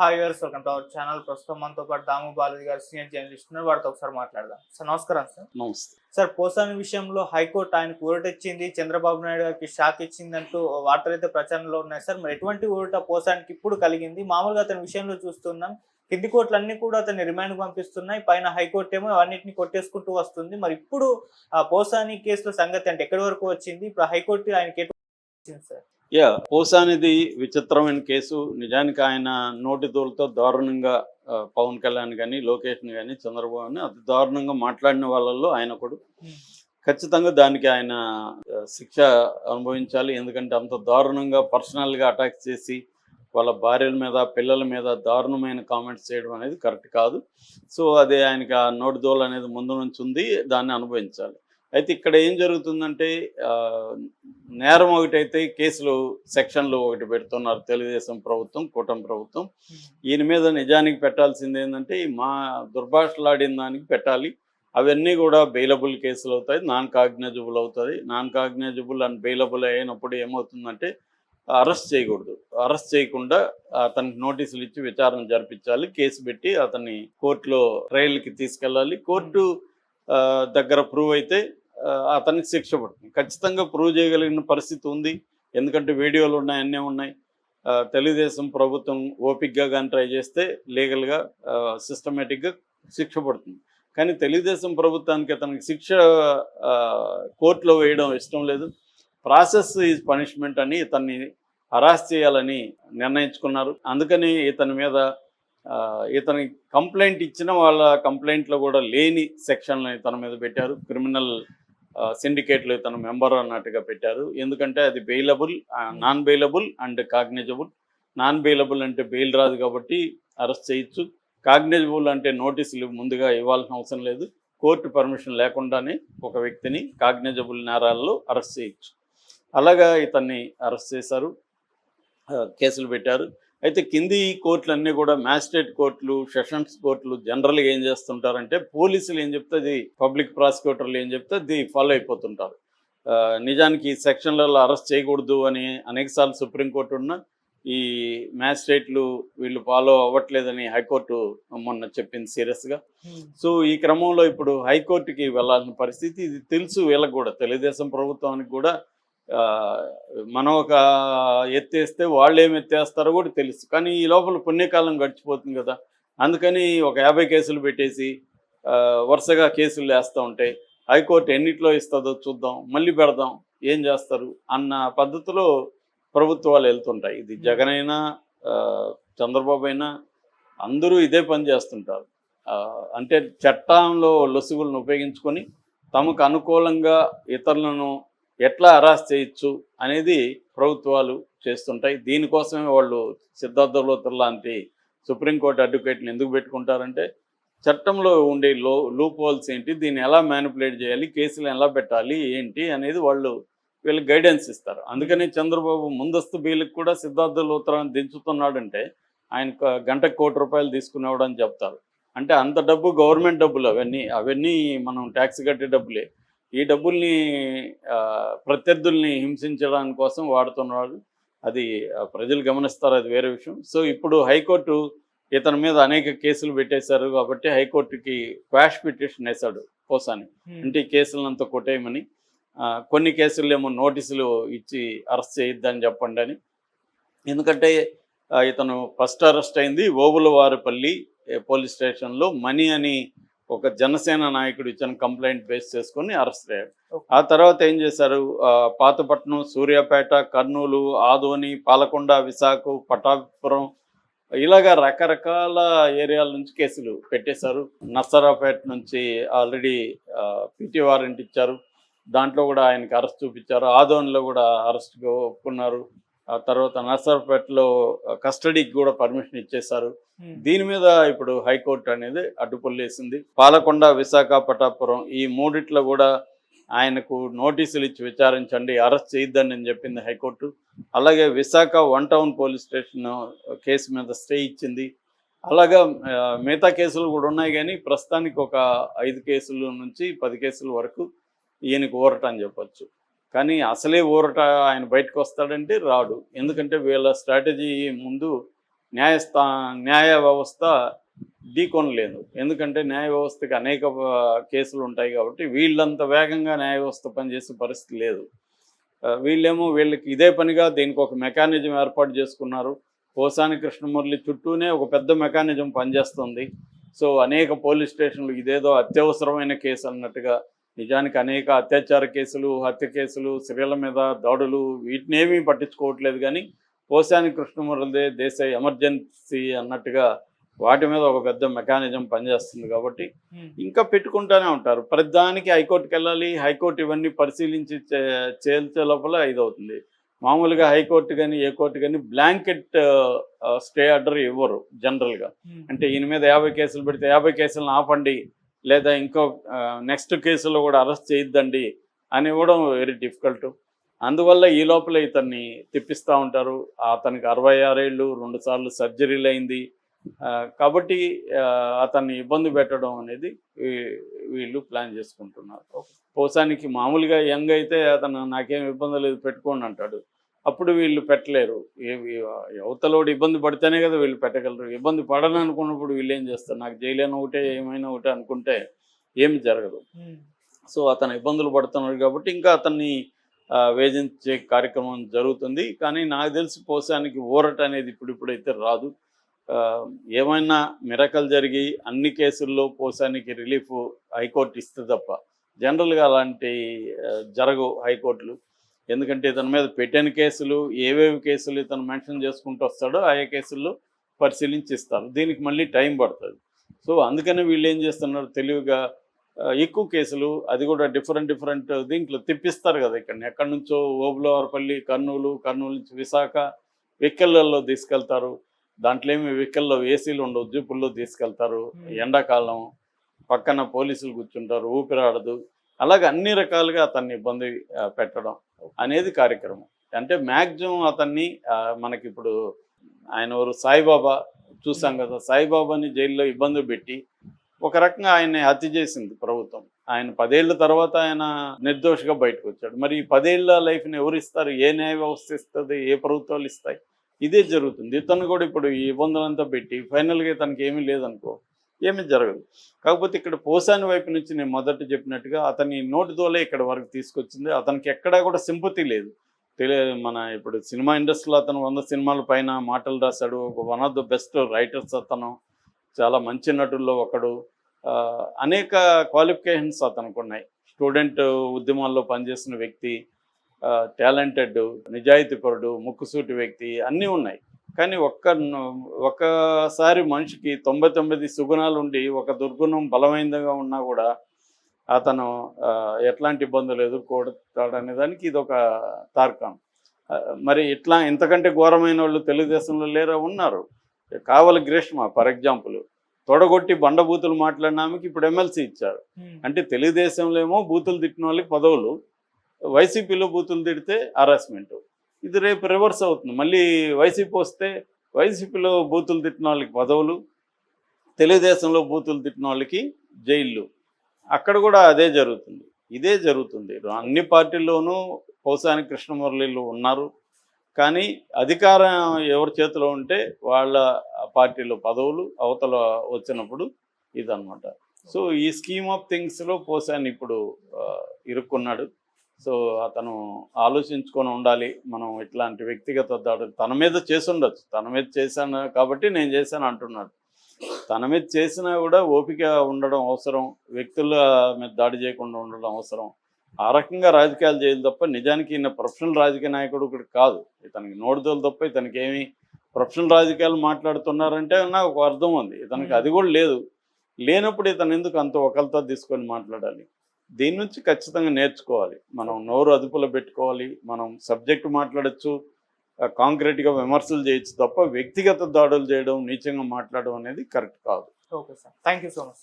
Hi viewers, welcome to our channel. ప్రస్తుతం మనతో పాటు దాము బాలాజీ గారు సీనియర్ జర్నలిస్ట్ ఉన్నారు. వారితో ఒకసారి మాట్లాడదాం. సార్ నమస్కారం. సార్ నమస్తే. సార్ పోసాని విషయంలో హైకోర్టు ఆయనకు ఊరటిచ్చింది, చంద్రబాబు నాయుడు గారికి షాక్ ఇచ్చిందంటూ వార్తలు అయితే ప్రచారంలో ఉన్నాయి. సార్ మరి ఎటువంటి ఊరట పోసానికి ఇప్పుడు కలిగింది? మామూలుగా అతని విషయంలో చూస్తున్నాం, కింది కోర్టులు అన్ని కూడా అతన్ని రిమాండ్ పంపిస్తున్నాయి, పైన హైకోర్టు ఏమో అవన్నింటినీ కొట్టేసుకుంటూ వస్తుంది. మరి ఇప్పుడు ఆ పోసాని కేసులో సంగతి అంటే ఎక్కడి వరకు వచ్చింది? ఇప్పుడు హైకోర్టు ఆయనకి ఎటువంటి ఇచ్చింది సార్? పోసానిది విచిత్రమైన కేసు. నిజానికి ఆయన నోటి దూలతో దారుణంగా పవన్ కళ్యాణ్ కానీ, లోకేష్ని కానీ, చంద్రబాబుని అతి దారుణంగా మాట్లాడిన వాళ్ళల్లో ఆయన ఒకడు. ఖచ్చితంగా దానికి ఆయన శిక్ష అనుభవించాలి. ఎందుకంటే అంత దారుణంగా పర్సనల్గా అటాక్ చేసి వాళ్ళ భార్యల మీద, పిల్లల మీద దారుణమైన కామెంట్స్ చేయడం అనేది కరెక్ట్ కాదు. సో అది ఆయనకి ఆ నోటి దూల అనేది ముందు నుంచి ఉంది, దాన్ని అనుభవించాలి. అయితే ఇక్కడ ఏం జరుగుతుందంటే నేరం ఒకటైతే కేసులు సెక్షన్లు ఒకటి పెడుతున్నారు తెలుగుదేశం ప్రభుత్వం, కూటమి ప్రభుత్వం. ఈయన మీద నిజానికి పెట్టాల్సింది ఏంటంటే మా దుర్భాషలాడిన దానికి పెట్టాలి. అవన్నీ కూడా బెయిలబుల్ కేసులు అవుతాయి, నాన్ కాగ్నిజబుల్ అవుతుంది. నాన్ కాగ్నిజబుల్ అండ్ బెయిలబుల్ అయినప్పుడు ఏమవుతుందంటే అరెస్ట్ చేయకూడదు. అరెస్ట్ చేయకుండా అతనికి నోటీసులు ఇచ్చి విచారణ జరిపించాలి, కేసు పెట్టి అతన్ని కోర్టులో ట్రయల్కి తీసుకెళ్ళాలి. కోర్టు దగ్గర ప్రూవ్ అయితే అతనికి శిక్ష పడుతుంది. ఖచ్చితంగా ప్రూవ్ చేయగలిగిన పరిస్థితి ఉంది, ఎందుకంటే వీడియోలు ఉన్నాయి, అన్నీ ఉన్నాయి. తెలుగుదేశం ప్రభుత్వం ఓపిక్గా కానీ ట్రై చేస్తే లీగల్గా సిస్టమేటిక్గా శిక్ష పడుతుంది. కానీ తెలుగుదేశం ప్రభుత్వానికి అతనికి శిక్ష కోర్టులో వేయడం ఇష్టం లేదు. ప్రాసెస్ ఈజ్ పనిష్మెంట్ అని ఇతన్ని అరెస్ట్ చేయాలని నిర్ణయించుకున్నారు. అందుకని ఇతని మీద ఇతని కంప్లైంట్ ఇచ్చిన వాళ్ళ కంప్లైంట్లో కూడా లేని సెక్షన్లను ఇతని మీద పెట్టారు. క్రిమినల్ సిండికేట్లో ఇతను మెంబర్ అన్నట్టుగా పెట్టారు. ఎందుకంటే అది bailable, non bailable and cognisable. Non bailable అంటే బెయిల్ రాదు కాబట్టి అరెస్ట్ చేయొచ్చు. కాగ్నిజబుల్ అంటే నోటీసులు ముందుగా ఇవ్వాల్సిన అవసరం లేదు, కోర్టు పర్మిషన్ లేకుండానే ఒక వ్యక్తిని కాగ్నిజబుల్ నేరాల్లో అరెస్ట్ చేయొచ్చు. అలాగా ఇతన్ని అరెస్ట్ చేశారు, కేసులు పెట్టారు. అయితే కింది కోర్టులన్నీ కూడా మ్యాజిస్ట్రేట్ కోర్టులు, సెషన్స్ కోర్టులు జనరల్గా ఏం చేస్తుంటారంటే పోలీసులు ఏం చెప్తే అది, పబ్లిక్ ప్రాసిక్యూటర్లు ఏం చెప్తే అది ఫాలో అయిపోతుంటారు. నిజానికి ఈ సెక్షన్లలో అరెస్ట్ చేయకూడదు అని అనేకసార్లు సుప్రీంకోర్టు ఉన్న ఈ మ్యాజిస్ట్రేట్లు వీళ్ళు ఫాలో అవ్వట్లేదని హైకోర్టు మొన్న చెప్పింది సీరియస్గా. సో ఈ క్రమంలో ఇప్పుడు హైకోర్టుకి వెళ్ళాల్సిన పరిస్థితి. ఇది తెలుసు వీళ్ళకి కూడా, తెలుగుదేశం ప్రభుత్వానికి కూడా. మనం ఒక ఎత్తేస్తే వాళ్ళు ఏమి ఎత్తేస్తారో కూడా తెలుసు. కానీ ఈ లోపల పుణ్యకాలం గడిచిపోతుంది కదా, అందుకని ఒక 50 కేసులు పెట్టేసి వరుసగా కేసులు వేస్తూ ఉంటాయి. హైకోర్టు ఎన్నిట్లో ఇస్తుందో చూద్దాం, మళ్ళీ పెడదాం, ఏం చేస్తారు అన్న పద్ధతిలో ప్రభుత్వాలు వెళ్తుంటాయి. ఇది జగన్ అయినా చంద్రబాబు అయినా అందరూ ఇదే పని చేస్తుంటారు. అంటే చట్టంలో లొసుగులను ఉపయోగించుకొని తమకు అనుకూలంగా ఇతరులను ఎట్లా అరెస్ట్ చేయొచ్చు అనేది ప్రభుత్వాలు చేస్తుంటాయి. దీనికోసమే వాళ్ళు సిద్ధార్థ లోతుల లాంటి సుప్రీంకోర్టు అడ్వకేట్ని ఎందుకు పెట్టుకుంటారంటే చట్టంలో ఉండే లూప్ హోల్స్ ఏంటి, దీన్ని ఎలా మ్యానిపులేట్ చేయాలి, కేసులు ఎలా పెట్టాలి ఏంటి అనేది వాళ్ళు వీళ్ళకి గైడెన్స్ ఇస్తారు. అందుకని చంద్రబాబు ముందస్తు బెయిల్కి కూడా సిద్ధార్థ లోతులను దించుతున్నాడంటే ఆయన గంటకు ₹1 తీసుకునేవాడని చెప్తారు. అంటే అంత డబ్బు గవర్నమెంట్ డబ్బులు, అవన్నీ మనం ట్యాక్స్ కట్టే డబ్బులే. ఈ డబ్బుల్ని ప్రత్యర్థుల్ని హింసించడానికి కోసం వాడుతున్నాడు. అది ప్రజలు గమనిస్తారు, అది వేరే విషయం. సో ఇప్పుడు హైకోర్టు ఇతని మీద అనేక కేసులు పెట్టేశారు కాబట్టి హైకోర్టుకి క్వాష్ పిటిషన్ వేశాడు పోసాని. అంటే ఈ కేసులంతా కొట్టేయమని. కొన్ని కేసులేమో నోటీసులు ఇచ్చి అరెస్ట్ చేయొద్దని చెప్పండి అని. ఎందుకంటే ఇతను ఫస్ట్ అరెస్ట్ అయింది ఓబులవారిపల్లి పోలీస్ స్టేషన్లో. మనీ అని ఒక జనసేన నాయకుడు ఇచ్చిన కంప్లైంట్ బేస్ చేసుకొని అరెస్ట్ అయ్యాడు. ఆ తర్వాత ఏం చేశారు, పాతపట్నం, సూర్యాపేట, కర్నూలు, ఆదోని, పాలకొండ, విశాఖ, పటాపురం ఇలాగా రకరకాల ఏరియాల నుంచి కేసులు పెట్టేశారు. నర్సరావుపేట నుంచి ఆల్రెడీ పిటి వారెంట్ ఇచ్చారు, దాంట్లో కూడా ఆయనకి అరెస్ట్ చూపించారు. ఆదోనిలో కూడా అరెస్ట్గా ఒప్పుకున్నారు. ఆ తర్వాత నర్సరావుపేటలో కస్టడీకి కూడా పర్మిషన్ ఇచ్చేశారు. దీని మీద ఇప్పుడు హైకోర్టు అనేది అడ్డుపల్లేసింది. పాలకొండ, విశాఖ, పటాపురం ఈ మూడిట్లో కూడా ఆయనకు నోటీసులు ఇచ్చి విచారించండి, అరెస్ట్ చేయొద్దని నేను చెప్పింది హైకోర్టు. అలాగే Visakha 1 town police station case మీద స్టే ఇచ్చింది. అలాగా మిగతా కేసులు కూడా ఉన్నాయి, కానీ ప్రస్తుతానికి ఒక 5 కేసుల నుంచి 10 కేసుల వరకు ఈయనకు ఊరట అని చెప్పచ్చు. కానీ అసలే ఊరట ఆయన బయటకు వస్తాడంటే రాడు. ఎందుకంటే వీళ్ళ స్ట్రాటజీ ముందు న్యాయ వ్యవస్థ ఢీకొనలేదు. ఎందుకంటే న్యాయ వ్యవస్థకి అనేక కేసులు ఉంటాయి కాబట్టి వీళ్ళంత వేగంగా న్యాయ వ్యవస్థ పనిచేసే పరిస్థితి లేదు. వీళ్ళేమో వీళ్ళకి ఇదే పనిగా దీనికి ఒక మెకానిజం ఏర్పాటు చేసుకున్నారు. పోసాని కృష్ణమురళి చుట్టూనే ఒక పెద్ద మెకానిజం పనిచేస్తుంది. సో అనేక పోలీస్ స్టేషన్లు ఇదేదో అత్యవసరమైన కేసు అన్నట్టుగా, నిజానికి అనేక అత్యాచార కేసులు, హత్య కేసులు, స్త్రీల మీద దాడులు వీటినేమీ పట్టించుకోవట్లేదు. కానీ పోసాని కృష్ణమురళిదే దేశ ఎమర్జెన్సీ అన్నట్టుగా వాటి మీద ఒక పెద్ద మెకానిజం పనిచేస్తుంది. కాబట్టి ఇంకా పెట్టుకుంటూనే ఉంటారు. ప్రతిదానికి హైకోర్టుకి వెళ్ళాలి, హైకోర్టు ఇవన్నీ పరిశీలించి చేల్చే లోపల ఇదవుతుంది. మామూలుగా హైకోర్టు కానీ ఏ కోర్టు కానీ బ్లాంకెట్ స్టే ఆర్డర్ ఇవ్వరు జనరల్గా. అంటే ఈయన మీద 50 కేసులు పెడితే 50 కేసులను ఆపండి, లేదా ఇంకో నెక్స్ట్ కేసులో కూడా అరెస్ట్ చేయొద్దండి అని ఇవ్వడం వెరీ డిఫికల్ట్. అందువల్ల ఈ లోపల ఇతన్ని తిప్పిస్తూ ఉంటారు. అతనికి 66 ఏళ్ళు, 2 సార్లు సర్జరీలు అయింది. కాబట్టి అతన్ని ఇబ్బంది పెట్టడం అనేది వీళ్ళు ప్లాన్ చేసుకుంటున్నారు. పోసానికి మామూలుగా యంగ్ అయితే అతను నాకేం ఇబ్బంది లేదు పెట్టుకోండి అంటాడు. అప్పుడు వీళ్ళు పెట్టలేరు. యువతలోడు ఇబ్బంది పడితేనే కదా వీళ్ళు పెట్టగలరు. ఇబ్బంది పడని అనుకున్నప్పుడు వీళ్ళు ఏం చేస్తారు? నాకు జైలైనా ఒకటే ఏమైనా ఒకటే అనుకుంటే ఏమి జరగదు. సో అతను ఇబ్బందులు పడుతున్నాడు కాబట్టి ఇంకా అతన్ని వేధించే కార్యక్రమం జరుగుతుంది. కానీ నాకు తెలిసి పోసానికి ఊరట అనేది ఇప్పుడైతే రాదు. ఏమైనా మిరకల్ జరిగి అన్ని కేసుల్లో పోసానికి రిలీఫ్ హైకోర్టు ఇస్తే తప్ప జనరల్గా అలాంటి జరగవు హైకోర్టులు. ఎందుకంటే ఇతని మీద పెట్టిన కేసులు ఏవేవి కేసులు ఇతను మెన్షన్ చేసుకుంటూ వస్తాడో ఆయా కేసుల్లో పరిశీలించి ఇస్తారు. దీనికి మళ్ళీ టైం పడుతుంది. సో అందుకని వీళ్ళు ఏం చేస్తున్నారు, తెలివిగా ఎక్కువ కేసులు, అది కూడా డిఫరెంట్ దీంట్లో తిప్పిస్తారు కదా. ఎక్కడి నుంచో ఓబులవారిపల్లి, కర్నూలు నుంచి విశాఖ వెహికల్లో తీసుకెళ్తారు. దాంట్లో ఏమి వెహికల్లో ఏసీలు ఉండవు, జీపుల్లో తీసుకెళ్తారు. ఎండాకాలం పక్కన పోలీసులు కూర్చుంటారు, ఊపిరాడదు. అలాగే అన్ని రకాలుగా అతన్ని ఇబ్బంది పెట్టడం అనేది కార్యక్రమం. అంటే మ్యాక్సిమం అతన్ని మనకి ఇప్పుడు ఆయన ఎవరు సాయిబాబా చూసాం కదా, సాయిబాబాని జైల్లో ఇబ్బంది పెట్టి ఒక రకంగా ఆయన్ని హత్య చేసింది ప్రభుత్వం. ఆయన 10 ఏళ్ల తర్వాత ఆయన నిర్దోషిగా బయటకు వచ్చాడు. మరి ఈ 10 ఏళ్ల లైఫ్ని ఎవరు ఇస్తారు? ఏ న్యాయ వ్యవస్థ ఇస్తుంది? ఏ ప్రభుత్వాలు ఇస్తాయి? ఇదే జరుగుతుంది. ఇతను కూడా ఇప్పుడు ఈ ఇబ్బందులంతా పెట్టి ఫైనల్గా ఇతనికి ఏమీ లేదనుకో, ఏమీ జరగదు. కాకపోతే ఇక్కడ పోసాని వైపు నుంచి నేను మొదట చెప్పినట్టుగా అతని నోటి తోలే ఇక్కడ వరకు తీసుకొచ్చింది. అతనికి ఎక్కడా కూడా సింపతి లేదు. మన ఇప్పుడు సినిమా ఇండస్ట్రీలో అతను 100 సినిమాల పైన మాటలు రాశాడు. One of the best writers అతను, చాలా మంచి నటుల్లో ఒకడు. అనేక క్వాలిఫికేషన్స్ అతనికి ఉన్నాయి. స్టూడెంట్ ఉద్యమాల్లో పనిచేసిన వ్యక్తి, టాలెంటెడ్, నిజాయితీపరుడు, ముక్కుసూటి వ్యక్తి, అన్నీ ఉన్నాయి. కానీ ఒక్కసారి మనిషికి 99 సుగుణాలు ఉండి ఒక దుర్గుణం బలమైనదిగా ఉన్నా కూడా అతను ఎట్లాంటి ఇబ్బందులు ఎదుర్కోవడానే దానికి ఇది ఒక తార్కాణం. మరి ఇంతకంటే ఘోరమైన వాళ్ళు తెలుగుదేశంలో లేరా? ఉన్నారు. కావలి గ్రీష్మ ఫర్ ఎగ్జాంపుల్, తొడగొట్టి బండబూతులు మాట్లాడిన ఆమెకి ఇప్పుడు ఎమ్మెల్సీ ఇచ్చారు. అంటే తెలుగుదేశంలో ఏమో బూతులు తిట్టిన వాళ్ళకి పదవులు, వైసీపీలో బూతులు తిడితే హరాస్మెంట్. ఇది రేపు రివర్స్ అవుతుంది. మళ్ళీ వైసీపీ వస్తే వైసీపీలో బూతులు తిట్టిన వాళ్ళకి పదవులు, తెలుగుదేశంలో బూతులు తిట్టిన వాళ్ళకి జైళ్ళు. అక్కడ కూడా అదే జరుగుతుంది. ఇదే జరుగుతుంది. అన్ని పార్టీల్లోనూ పోసాని కృష్ణమురళిలు ఉన్నారు. కానీ అధికారం ఎవరి చేతిలో ఉంటే వాళ్ళ పార్టీలో పదవులు అవతల వచ్చినప్పుడు ఇదన్నమాట. సో ఈ స్కీమ్ ఆఫ్ థింగ్స్లో పోసాని ఇప్పుడు ఇరుక్కున్నాడు. సో అతను ఆలోచించుకొని ఉండాలి. మనం ఇట్లాంటి వ్యక్తిగత దాడులు తన మీద చేసి ఉండొచ్చు. తన మీద చేశాను కాబట్టి నేను చేశాను అంటున్నాడు. తన మీద చేసినా కూడా ఓపిక ఉండడం అవసరం. వ్యక్తుల మీద దాడి చేయకుండా ఉండడం అవసరం. ఆ రకంగా రాజకీయాలు చేయాలి తప్ప, నిజానికి ఈయన ప్రొఫెషనల్ రాజకీయ నాయకుడు ఒకటి కాదు. ఇతనికి నోడుదోలు తప్ప ఇతనికి ఏమి ప్రొఫెషనల్ రాజకీయాలు మాట్లాడుతున్నారంటే నాకు ఒక అర్థం ఉంది. ఇతనికి అది కూడా లేదు. లేనప్పుడు ఇతను ఎందుకు అంత ఒకరితో తీసుకొని మాట్లాడాలి? దీని నుంచి ఖచ్చితంగా నేర్చుకోవాలి. మనం నోరు అదుపులో పెట్టుకోవాలి. మనం సబ్జెక్టు మాట్లాడచ్చు, కాంక్రీట్గా విమర్శలు చేయొచ్చు తప్ప వ్యక్తిగత దాడులు చేయడం, నీచంగా మాట్లాడడం అనేది కరెక్ట్ కాదు. Okay sir, thank you so much.